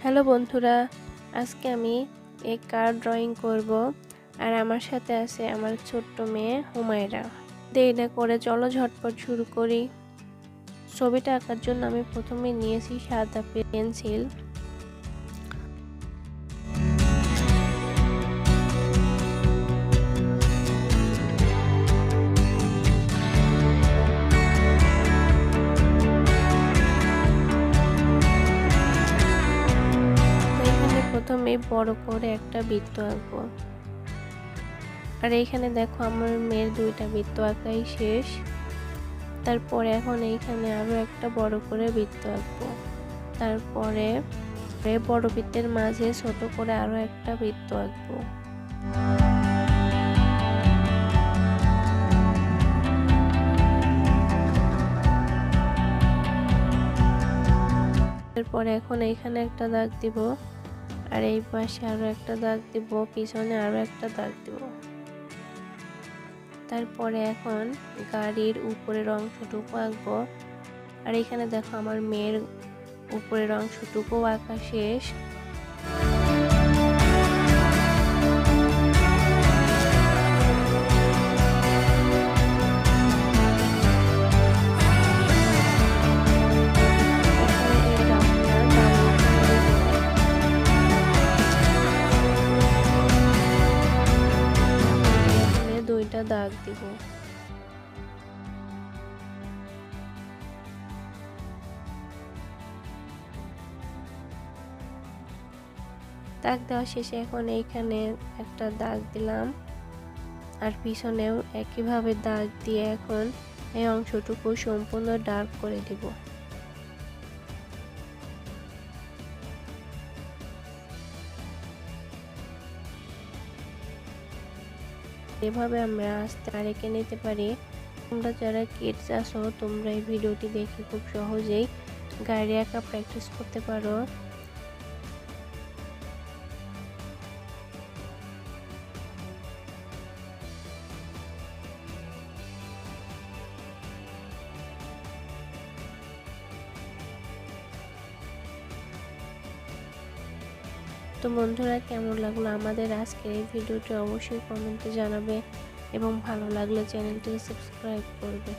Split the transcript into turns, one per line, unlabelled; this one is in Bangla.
হ্যালো বন্ধুরা, আজকে আমি এই কার ড্রয়িং করব। আর আমার সাথে আছে আমার ছোট্ট মেয়ে হুমায়রা। দেরি না করে চলো ঝটপট শুরু করি। ছবিটা আঁকার জন্য আমি প্রথমে নিয়েছি সাদা পেন্সিল। প্রথমে বড় করে একটা বৃত্ত আঁকবো। আর এইখানে দেখো আমার মেয়ের দুইটা বৃত্ত আঁকাই শেষ। তারপরে এখন এইখানে আরো একটা বড় করে বৃত্ত আঁকবো। তারপরে বড় বৃত্তের মাঝে ছোট করে আরো একটা বৃত্ত আঁকবো। তারপরে এখন এইখানে একটা দাগ দিব, আর এই পাশে আরো একটা দাগ দিব, পিছনে আরো একটা দাগ দিব। তারপরে এখন গাড়ির উপরের অংশটুকু আঁকবো। আর এখানে দেখো আমার মেয়ের উপরের অংশটুকু আঁকা শেষ। দুইটা দাগ দিব। দাগ দেওয়া শেষে এখন এইখানে একটা দাগ দিলাম, আর পিছনেও একইভাবে দাগ দিয়ে এখন এই অংশটুকু সম্পূর্ণ ডার্ক করে দিব। এভাবে আমরা আস্তে এঁকে নিতে পারি। তোমরা যারা কিডস আছো তোমরা এই ভিডিওটি দেখে খুব সহজেই গাড়ি আঁকা প্র্যাকটিস করতে পারো। তো বন্ধুরা, কেমন লাগলো আমাদের আজকের এই ভিডিওটি অবশ্যই কমেন্টে জানাবে, এবং ভালো লাগলে চ্যানেলটিকে সাবস্ক্রাইব করবে।